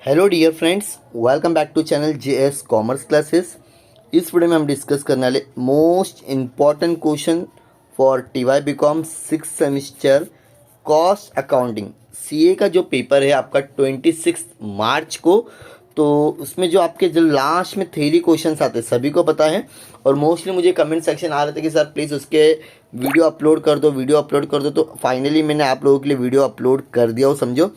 Hello dear friends, welcome back to channel JS commerce classes. इस video में हम discuss करने वाले most important question for TY BCom 6 semester cost accounting CA का जो paper है आपका 26 मार्च को। तो उसमें जो आपके जो लास्ट में थ्योरी क्वेश्चंस आते हैं सभी को पता है, और मोस्टली मुझे कमेंट सेक्शन आ रहे थे कि सर प्लीज़ उसके वीडियो अपलोड कर दो, वीडियो अपलोड कर दो। तो फाइनली मैंने आप लोगों के लिए वीडियो अपलोड कर दिया हो, समझो।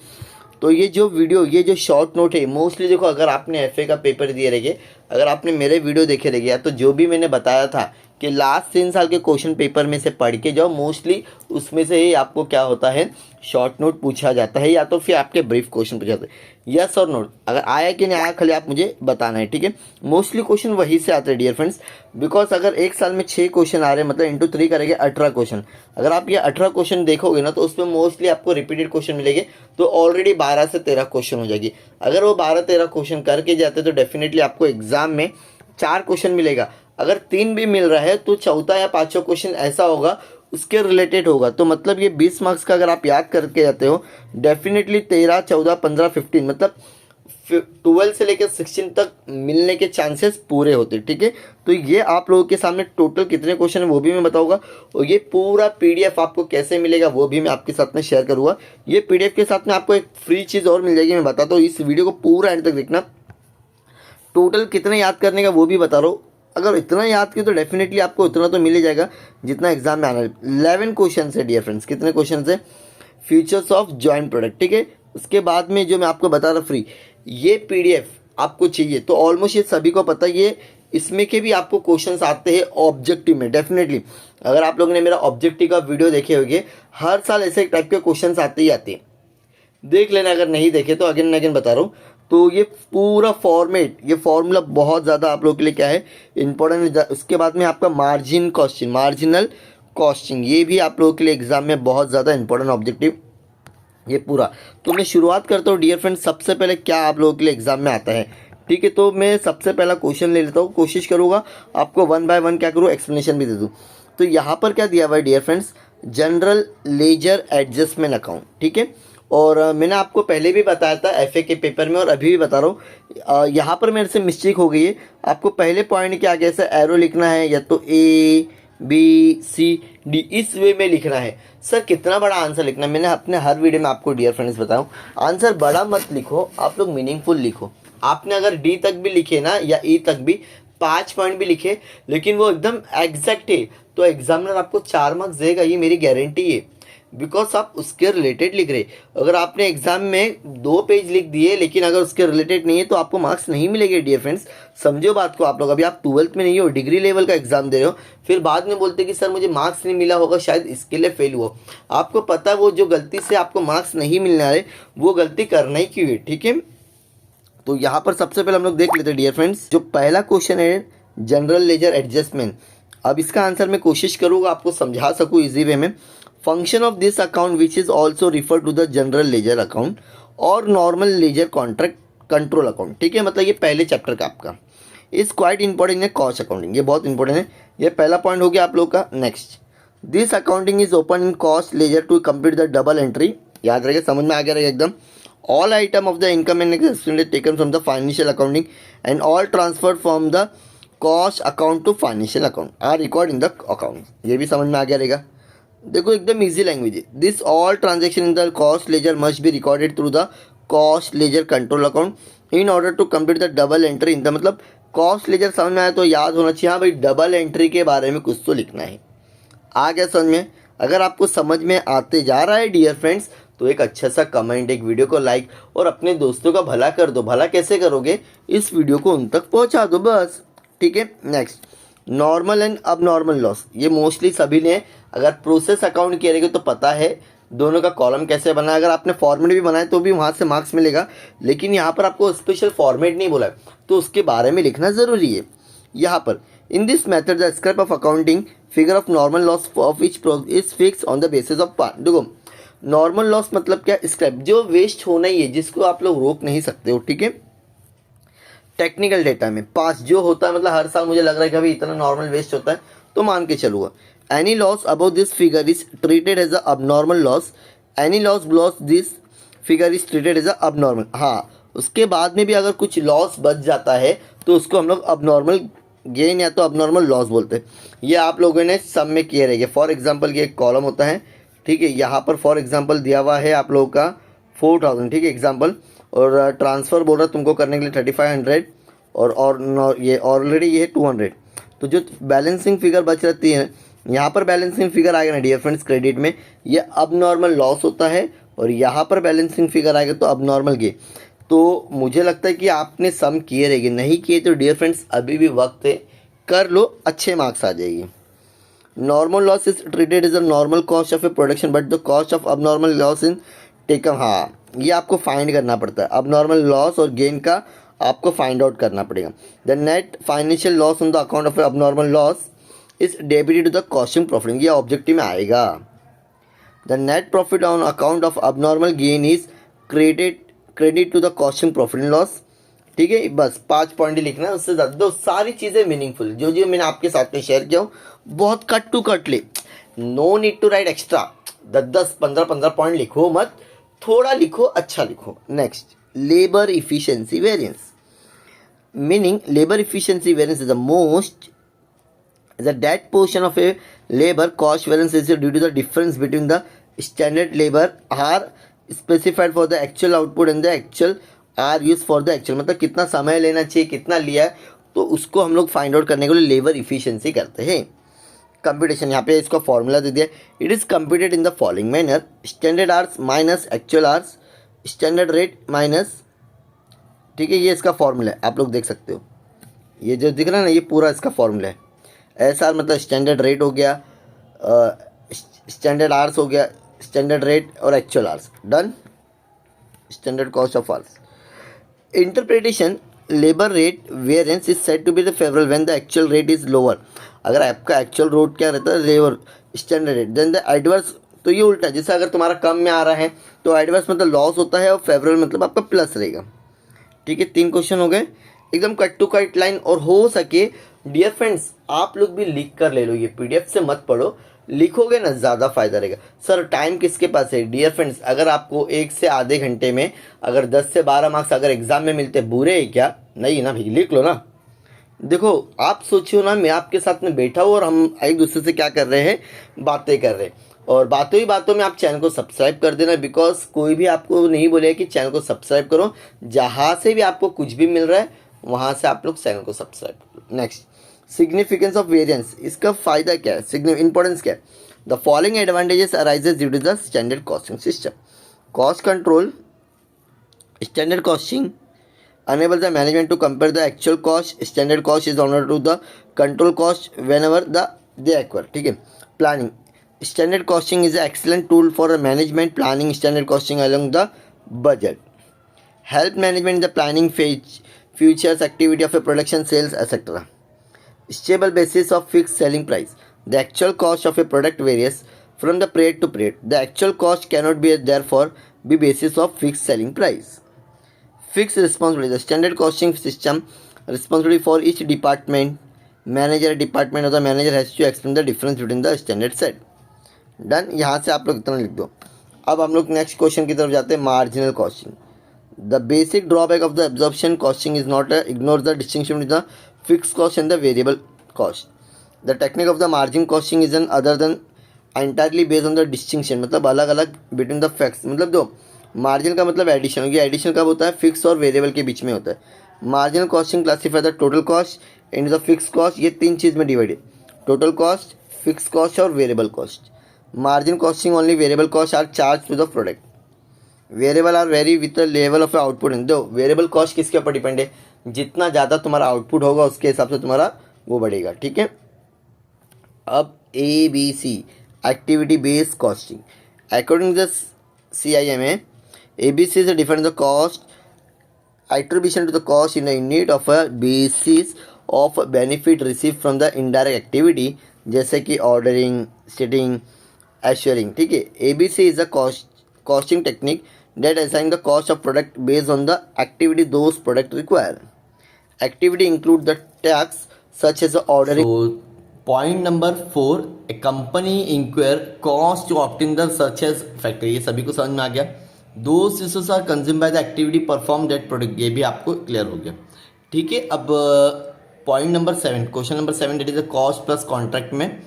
तो ये जो वीडियो, ये जो शॉर्ट नोट है, मोस्टली देखो, अगर आपने एफए का पेपर दिए रहेंगे, अगर आपने मेरे वीडियो देखे रहेंगे, तो जो भी मैंने बताया था कि लास्ट 3 साल के क्वेश्चन पेपर में से पढ़ के जाओ, मोस्टली उसमें से ही आपको क्या होता है, शॉर्ट नोट पूछा जाता है, या तो फिर आपके ब्रीफ क्वेश्चन पूछा जाता है। यस और नो, अगर आया कि नहीं आया खाली आप मुझे बताना है, ठीक है। मोस्टली क्वेश्चन वहीं से आते हैं डियर फ्रेंड्स, बिकॉज अगर एक साल में 6 क्वेश्चन आ रहे हैं, मतलब इंटू 3 करेंगे 18 क्वेश्चन। अगर आप ये 18 क्वेश्चन देखोगे ना, तो उसमें मोस्टली आपको रिपीटेड क्वेश्चन मिलेंगे, तो ऑलरेडी 12 से 13 क्वेश्चन हो जाएगी। अगर वो 12-13 क्वेश्चन करके जाते तो डेफिनेटली आपको एग्जाम में 4 क्वेश्चन मिलेगा। अगर 3 भी मिल रहा है तो चौथा या पांचवा क्वेश्चन ऐसा होगा उसके रिलेटेड होगा। तो मतलब ये 20 मार्क्स का अगर आप याद करके जाते हो, डेफिनेटली 13, 14, 15, 15 मतलब 12 से लेकर 16 तक मिलने के चांसेस पूरे होते हैं, ठीक है। तो ये आप लोगों के सामने टोटल कितने क्वेश्चन है वो भी मैं बताऊंगा, और ये पूरा पीडीएफ आपको कैसे मिलेगा वो भी मैं आपके साथ में शेयर करूंगा। ये पीडीएफ के साथ में आपको एक फ्री चीज़ और मिल जाएगी, मैं बताता हूँ। इस वीडियो को पूरा एंड तक देखना। टोटल कितने याद करने का वो भी बता रहा हूँ। अगर इतना याद किया तो डेफिनेटली आपको उतना तो मिल ही जाएगा जितना एग्जाम में आना है। 11 क्वेश्चन है डियर फ्रेंड्स। कितने क्वेश्चन है? फीचर्स ऑफ जॉइंट प्रोडक्ट, ठीक है। उसके बाद में जो मैं आपको बता रहा फ्री, ये पीडीएफ आपको चाहिए तो ऑलमोस्ट ये सभी को पता है। ये इसमें के भी आपको क्वेश्चंस आते हैं ऑब्जेक्टिव में, डेफिनेटली। अगर आप लोगों ने मेरा ऑब्जेक्टिव का वीडियो देखे होंगे, हर साल ऐसे टाइप के क्वेश्चंस आते ही आते हैं, देख लेना। अगर नहीं देखे तो अगेन अगेन बता रहा हूँ। तो ये पूरा फॉर्मेट, ये फॉर्मूला बहुत ज़्यादा आप लोगों के लिए क्या है, इंपॉर्टेंट। उसके बाद में आपका मार्जिन कॉस्टिंग, मार्जिनल कॉस्टिंग, ये भी आप लोगों के लिए एग्जाम में बहुत ज़्यादा इंपॉर्टेंट ऑब्जेक्टिव ये पूरा। तो मैं शुरुआत करता हूँ डियर फ्रेंड्स। सबसे पहले क्या आप लोगों के लिए एग्जाम में आता है, ठीक है। तो मैं सबसे पहला क्वेश्चन ले लेता हूँ, कोशिश करूँगा आपको 1 बाय 1 क्या करूँ, एक्सप्लेनेशन भी दे दूँ। तो यहाँ पर क्या दिया हुआ है dear friends, general ledger adjustment account, ठीक है। और मैंने आपको पहले भी बताया था एफए के पेपर में, और अभी भी बता रहा हूँ। यहाँ पर मेरे से मिस्टेक हो गई है। आपको पहले पॉइंट के आगे ऐसा एरो लिखना है, या तो ABCD इस वे में लिखना है। सर कितना बड़ा आंसर लिखना है, मैंने अपने हर वीडियो में आपको डियर फ्रेंड्स बताऊँ, आंसर बड़ा मत लिखो, आप लोग मीनिंगफुल लिखो। आपने अगर डी तक भी लिखे ना, या ई तक भी 5 पॉइंट भी लिखे, लेकिन वो एकदम एग्जैक्ट है, तो एग्जामिनर आपको 4 मार्क्स देगा, ये मेरी गारंटी है। बिकॉज आप उसके रिलेटेड लिख रहे। अगर आपने एग्जाम में 2 पेज लिख दिए, लेकिन अगर उसके रिलेटेड नहीं है, तो आपको मार्क्स नहीं मिलेंगे डियर फ्रेंड्स। समझो बात को। आप लोग अभी आप 12th में नहीं हो, डिग्री लेवल का एग्जाम दे रहे हो, फिर बाद में बोलते कि सर मुझे मार्क्स नहीं मिला होगा, शायद इसके लिए फेल हुआ। आपको पता है वो जो गलती से आपको मार्क्स नहीं मिलने वाले, वो गलती करना ही क्यों है, ठीक है। तो यहाँ पर सबसे पहले हम लोग देख लेते हैं डियर फ्रेंड्स। जो पहला क्वेश्चन है जनरल लेजर एडजस्टमेंट। अब इसका आंसर मैं कोशिश करूँगा आपको समझा सकूँ इजी वे में। Function of this account which is also refer to the general ledger account और normal ledger contract control account, ठीक है। मतलब ये पहले चैप्टर का आपका इज क्वाइट इंपॉर्टेंट है कॉस्ट अकाउंटिंग, ये बहुत इंपॉर्टेंट है। ये पहला पॉइंट हो गया आप लोग का। Next, this accounting is open in cost ledger to complete the double entry. याद रखिए, समझ में आ गया रहेगा एकदम। All item of the income and expense taken from the financial accounting and all transferred from the cost account to financial account are recorded in the account। ये भी समझ में आ गया रहेगा। देखो एकदम इजी लैंग्वेज है। This all transaction in the cost ledger must be recorded through the cost ledger control account in order to complete the double entry in the, मतलब कॉस्ट लेजर समझ में आया तो याद होना चाहिए, हाँ भाई डबल एंट्री के बारे में कुछ तो लिखना है। आ गया समझ में? अगर आपको समझ में आते जा रहा है डियर फ्रेंड्स, तो एक अच्छा सा कमेंट, एक वीडियो को लाइक, और अपने दोस्तों का भला कर दो। भला कैसे करोगे, इस वीडियो को उन तक पहुंचा दो बस, ठीक है। नेक्स्ट, नॉर्मल एंड अब नॉर्मल लॉस। ये मोस्टली सभी ने अगर प्रोसेस अकाउंट किया रहेगा तो पता है दोनों का कॉलम कैसे बना है। अगर आपने फॉर्मेट भी बनाया तो भी वहाँ से मार्क्स मिलेगा, लेकिन यहाँ पर आपको स्पेशल फॉर्मेट नहीं बोला है, तो उसके बारे में लिखना ज़रूरी है। यहाँ पर in this method the scrap of accounting figure of normal loss of which is fix on the basis of part. देखो नॉर्मल लॉस मतलब क्या, स्क्रैप जो वेस्ट होना ही है, जिसको आप लोग रोक नहीं सकते हो, ठीक है। टेक्निकल डेटा में पास जो होता है, मतलब हर साल मुझे लग रहा है कि अभी इतना नॉर्मल वेस्ट होता है, तो मान के चलूँगा। Any loss above this figure is treated as a abnormal loss, any loss below this figure is treated as a abnormal. हाँ, उसके बाद में भी अगर कुछ लॉस बच जाता है तो उसको हम लोग अबनॉर्मल गेन या तो अबनॉर्मल लॉस बोलते हैं। ये आप लोगों ने सब में किए रहेंगे। फॉर एग्जांपल ये एक कॉलम होता है, ठीक है, यहाँ पर फॉर एग्जांपल दिया हुआ है आप लोगों का 4000, ठीक है एग्जांपल, और ट्रांसफ़र बोल रहा है तुमको करने के लिए 3500, और ये ऑलरेडी ये है 200। तो जो बैलेंसिंग फिगर बच रहती है यहाँ पर बैलेंसिंग फिगर आएगा ना डियर फ्रेंड्स क्रेडिट में, ये अब नॉर्मल लॉस होता है, और यहाँ पर बैलेंसिंग फिगर आएगा तो अब नॉर्मल गेन। तो मुझे लगता है कि आपने सम किए रहेंगे, नहीं किए तो डियर फ्रेंड्स अभी भी वक्त है, कर लो, अच्छे मार्क्स आ जाएगी। Normal loss is treated as a normal cost of a production but the cost of abnormal loss in taken. हाँ, ये आपको फाइंड करना पड़ता है, अब नॉर्मल लॉस और गेन का आपको फाइंड आउट करना पड़ेगा। The net financial loss on the account of abnormal loss is debited to the costing profit, ये ऑब्जेक्टिव में आएगा। The net profit on account of abnormal gain is credit to the costing profit and loss, ठीक है। बस 5 point ही लिखना है, उससे ज़्यादा दो, सारी चीज़ें मीनिंगफुल जो जो मैंने आपके साथ में शेयर किया हूँ, बहुत कट टू कट ले, no need to write extra 10-15 point लिखो मत, थोड़ा लिखो, अच्छा लिखो। Next, labour efficiency variance, meaning labour efficiency variance is the most that portion of a labor cost variance is due to the difference between the standard labor are specified for the actual output and the actual are used for the actual, मतलब कितना समय लेना चाहिए, कितना लिया है, तो उसको हम लोग फाइंड आउट करने के लिए लेबर इफिशियंसी करते हैं। कंप्यूटेशन, यहाँ पे इसका फॉर्मूला दे दिया, it is computed in the following manner, standard hours minus actual hours, standard rate minus, ठीक है, ये इसका फॉर्मूला है, आप लोग देख सकते हो, ये जो दिख रहा है ना, ये पूरा इसका फॉर्मूला है। SR मतलब स्टैंडर्ड रेट हो गया, स्टैंडर्ड आवर्स हो गया, स्टैंडर्ड रेट और actual hours, done. Standard cost of hours. Interpretation, labour rate variance is said to be the favourable when the actual rate is lower, अगर आपका actual rate क्या रहता है, labour standard rate, then the adverse, तो ये उल्टा, जैसे अगर तुम्हारा कम में आ रहा है तो एडवर्स मतलब लॉस होता है, और फेवरेबल मतलब आपका प्लस रहेगा, ठीक है। 3 क्वेश्चन हो गए, एकदम कट टू कट लाइन, और हो सके डियर फ्रेंड्स आप लोग भी लिख कर ले लो, ये PDF से मत पढ़ो, लिखोगे ना ज़्यादा फायदा रहेगा। सर टाइम किसके पास है डियर फ्रेंड्स, अगर आपको 1 से आधे घंटे में अगर 10 से 12 मार्क्स अगर एग्जाम में मिलते, बुरे है क्या? नहीं ना भाई, लिख लो ना। देखो आप सोचियो ना, मैं आपके साथ में बैठा हूँ और हम एक दूसरे से क्या कर रहे हैं, बातें कर रहे हैं, और बातों ही बातों में आप चैनल को सब्सक्राइब कर देना, बिकॉज कोई भी आपको नहीं बोलेगा कि चैनल को सब्सक्राइब करो, जहाँ से भी आपको कुछ भी मिल रहा है वहाँ से आप लोग चैनल को सब्सक्राइब करो। नेक्स्ट, सिग्निफिकेंस ऑफ वेरिएंस, इसका फ़ायदा क्या है, इंपॉर्टेंस क्या है? The following advantages arises due to the standard costing system, cost control, standard costing enable the management to compare the actual cost, standard cost is honor to the control cost whenever they occur, ठीक है। Planning, standard costing is excellent tool for management planning standard costing along the budget, help management in the planning phase futures activity of a production sales etc, stable basis of fixed selling price, the actual cost of a product varies from the period to period, the actual cost cannot be therefore be basis of fixed selling price, fixed responsibility, the standard costing system responsibility for each department, department or the manager has to explain the difference between the standard set, done. यहाँ से आप लोग इतना लिख दो। अब हम लोग नेक्स्ट क्वेश्चन की तरफ जाते हैं, marginal costing. The basic drawback of the absorption costing is not ignore the distinction between the fix cost and the variable cost, the technique of the margin costing is an other than entirely based on the distinction, मतलब अलग अलग between the facts, मतलब दो margin का मतलब addition, ये addition कब होता है, फिक्स और वेरिएबल के बीच में होता है। Marginal costing classify the total cost in the fix cost, ये 3 चीज़ में divided, total cost, fix cost और variable cost. Margin costing only variable cost are charge to the product, variable are vary with the level of output. दो variable cost किसके ऊपर depend है, जितना ज़्यादा तुम्हारा आउटपुट होगा उसके हिसाब से तुम्हारा वो बढ़ेगा, ठीक है। अब ABC activity based costing, according to the CIMA, ABC is defined the cost attribution to the cost in the unit of a basis of benefit received from the indirect activity, जैसे कि ऑर्डरिंग, सेटिंग, एश्योरिंग, ठीक है। ABC is a costing technique that assign the cost of product based on the activity those product require. Activity include the tasks such as ordering. So point number 4, a company incur cost to obtain the such as factory, ये सभी को समझ में आ गया। Those resource are consume by the activity perform that product, ये भी आपको क्लियर हो गया। ठीक है, अब point number 7, question number 7 that is the cost plus contract में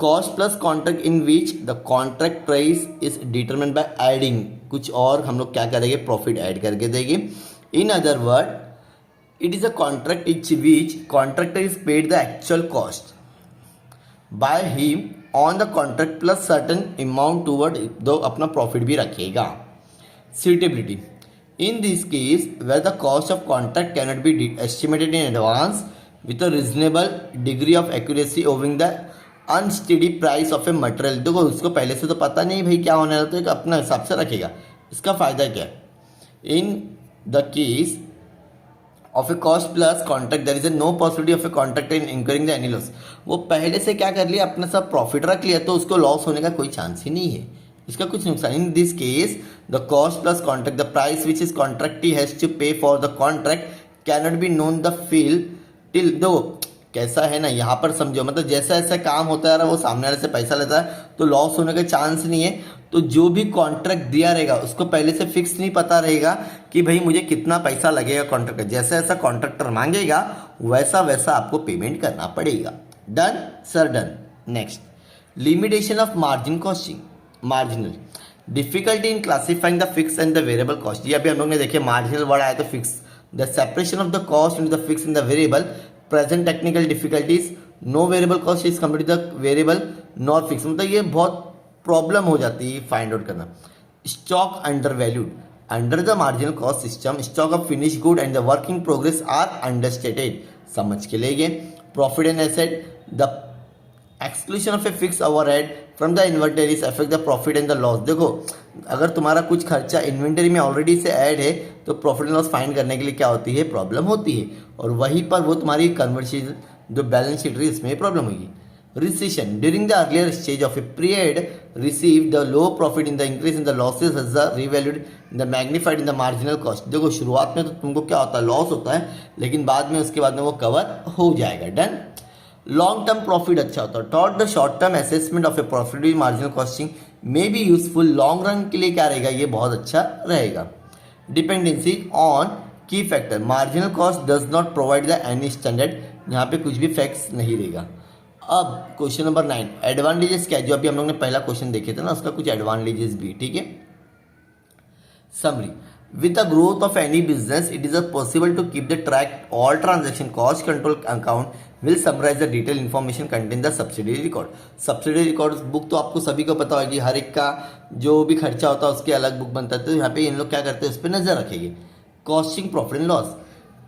cost plus contract in which the contract price is determined by adding, कुछ और हम लोग क्या करेंगे, प्रॉफिट ऐड करके देंगे। In other word it is a contract etch which contractor is paid the actual cost by him on the contract plus certain amount toward, दो अपना प्रॉफिट भी रखेगा। Suitability. In this case, where the cost of contract cannot be estimated in advance with a reasonable degree of accuracy owing the unsteady price of a material, देखो उसको पहले से तो पता नहीं भाई क्या होने वाला, तो एक अपना हिसाब से रखेगा। इसका फ़ायदा क्या है? In the case of a cost plus contract there is a no possibility of a contract in incurring the any loss, वो पहले से क्या कर लिया, अपना सब प्रॉफिट रख लिया, तो उसको लॉस होने का कोई चांस ही नहीं है, इसका कुछ नुकसान। In this case the cost plus contract the price which is contractee has to pay for the contract cannot be known the feel till though, कैसा है ना, यहाँ पर समझो, मतलब जैसा ऐसा काम होता है वो सामने वाले से पैसा लेता है तो लॉस होने का चांस नहीं है। तो जो भी कॉन्ट्रैक्ट दिया रहेगा उसको पहले से फिक्स नहीं पता रहेगा कि भाई मुझे कितना पैसा लगेगा कॉन्ट्रैक्ट, जैसा ऐसा कॉन्ट्रैक्टर मांगेगा वैसा वैसा आपको पेमेंट करना पड़ेगा। Done sir, done. Next, limitation of margin costing, marginal difficulty in classifying the fix and the variable cost, ये अभी हम लोग ने देखे मार्जिनल वर्ड आया तो fix, the separation of the cost in the fix in the variable, present technical difficulties, no variable cost is compare to the variable not fix, मतलब ये बहुत प्रॉब्लम हो जाती है फाइंड आउट करना। Stock under valued, under the marginal cost system stock of finish good and the work in progress are understated, समझ के ले गए। Profit and asset, the exclusion of a fix overhead from the inventories affect the profit and the loss, देखो अगर तुम्हारा कुछ खर्चा inventory में ऑलरेडी से ऐड है तो प्रॉफिट एंड लॉस फाइंड करने के लिए क्या होती है, प्रॉब्लम होती है, और वहीं पर वो तुम्हारी कन्वर्शन जो बैलेंस शीट रही इसमें प्रॉब्लम होगी। Recession, during the earlier stage of a period received the low profit in the increase in the losses as the revalued in the magnified in the marginal cost, देखो शुरुआत में तो तुमको क्या होता है, लॉस होता है, लेकिन बाद में उसके बाद में वो कवर हो जाएगा। डन। लॉन्ग टर्म प्रॉफिट अच्छा होता है, thought the short term assessment of A profit with marginal costing may be useful, long run के लिए क्या रहेगा, ये बहुत अच्छा रहेगा। डिपेंडेंसी ऑन की factor, marginal cost does not provide the any standard, यहाँ पे कुछ भी फैक्ट्स नहीं रहेगा। अब क्वेश्चन नंबर 9, एडवांटेजेस क्या है, जो अभी हम लोग ने पहला क्वेश्चन देखे थे ना उसका कुछ एडवांटेजेस भी, ठीक है। Summary, with the growth of any business it is possible to keep the track all transaction cost control account will summarize the detailed information contained the subsidiary record, subsidiary records book तो आपको सभी को पता होगी, हर एक का जो भी खर्चा होता है उसके अलग बुक बनता है, तो यहाँ पे इन लोग क्या करते हैं उस पर नजर रखेंगे। Costing profit and loss,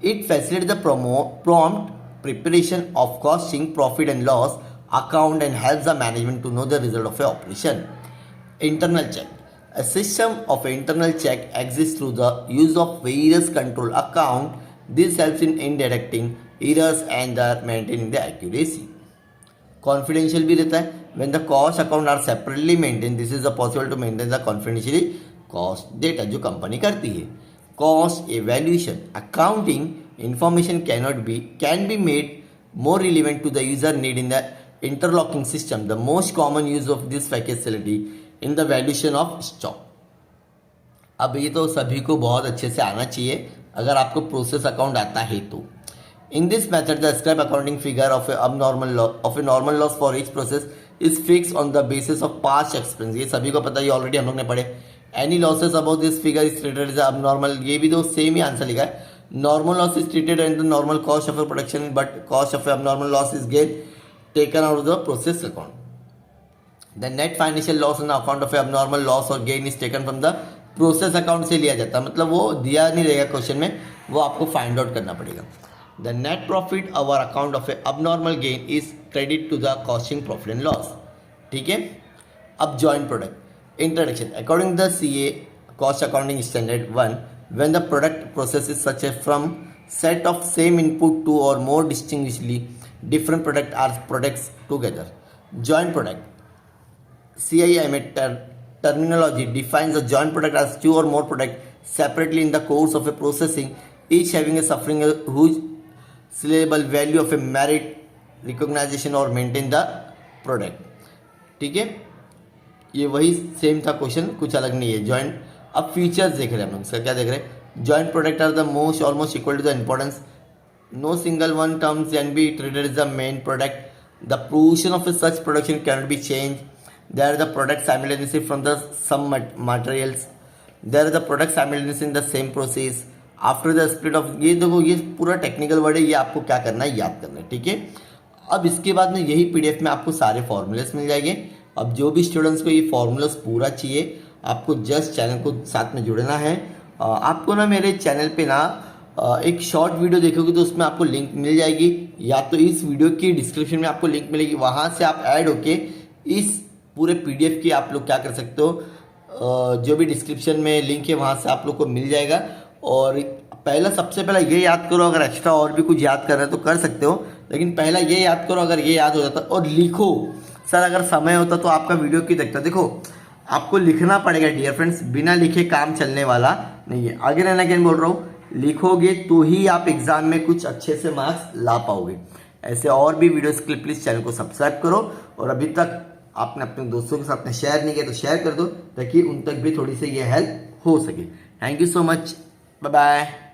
it facilitate the prompt preparation of costing profit and loss account and helps the management to know the result of a operation. Internal check, a system of internal check exists through the use of various control account, this helps in detecting errors and maintaining the accuracy. Confidential भी रहता है, when the cost account are separately maintained this is possible to maintain the confidentially cost data जो company करती है। Cost evaluation, accounting information can be made more relevant to the user need in the interlocking system, the most common use of this facility in the valuation of stock। अब ये तो सभी को बहुत अच्छे से आना चाहिए अगर आपको प्रोसेस अकाउंट आता है तो। In this method the scrap accounting figure of a normal loss for each process is fix on the basis of past expense, ये सभी को पता है, ये ऑलरेडी हम लोग ने पढ़े। Any losses about this figure is treated as abnormal, ये भी तो सेम ही आंसर लिखा है। Normal loss is treated and the normal cost of a production, but cost of abnormal loss is gain taken out of the process account. The net financial loss on the account of abnormal loss or gain is taken from the process account से लिया जाता है, मतलब वो दिया नहीं रहेगा question में, वो आपको फाइंड आउट करना पड़ेगा। The net profit our account of a abnormal gain is credit to the costing profit and loss, ठीक है। अब joint product introduction, according to the CA cost accounting standard 1, when the product processes such a from set of same input to or more distinguishedly different product are products together. Joint product, CIMA terminology defines a joint product as two or more products separately in the course of a processing, each having a suffering a whose sellable value of a merit recognition or maintain the product, ठीक है। ये वही same था question, कुछ अलग नहीं है। Joint अब फीचर्स देख रहे हैं हम लोग, इसका क्या देख रहे हैं, joint product are the most almost equal to the importance, no single one terms can be treated as the main product, the portion of such production can be change, they are the product simultaneously from the some materials, they are the product simultaneously in the same process after the split of, ये देखो ये पूरा technical word है, ये आपको क्या करना है, याद करना है, ठीक है। अब इसके बाद में यही पीडीएफ में आपको सारे फॉर्मूलेस मिल जाएंगे। अब जो भी स्टूडेंट्स को ये फॉर्मूलास पूरा चाहिए, आपको जस्ट चैनल को साथ में जुड़ना है। आपको ना मेरे चैनल पे ना एक शॉर्ट वीडियो देखोगे तो उसमें आपको लिंक मिल जाएगी, या तो इस वीडियो की डिस्क्रिप्शन में आपको लिंक मिलेगी, वहाँ से आप ऐड होके इस पूरे पीडीएफ की आप लोग क्या कर सकते हो, जो भी डिस्क्रिप्शन में लिंक है वहाँ से आप लोग को मिल जाएगा। और पहला सबसे पहला ये याद करो, अगर एक्स्ट्रा और भी कुछ याद करना है तो कर सकते हो, लेकिन पहला ये याद करो, अगर ये याद हो जाता और लिखो। सर अगर समय होता तो आपका वीडियो क्यों देखता, देखो आपको लिखना पड़ेगा डियर फ्रेंड्स, बिना लिखे काम चलने वाला नहीं है। आगे रहना क्या बोल रहा हूँ, लिखोगे तो ही आप एग्जाम में कुछ अच्छे से मार्क्स ला पाओगे। ऐसे और भी वीडियोस के लिए प्लीज़ चैनल को सब्सक्राइब करो, और अभी तक आपने अपने दोस्तों के साथ में शेयर नहीं किया तो शेयर कर दो, ताकि उन तक भी थोड़ी सी ये हेल्प हो सके। Thank you so much, bye bye.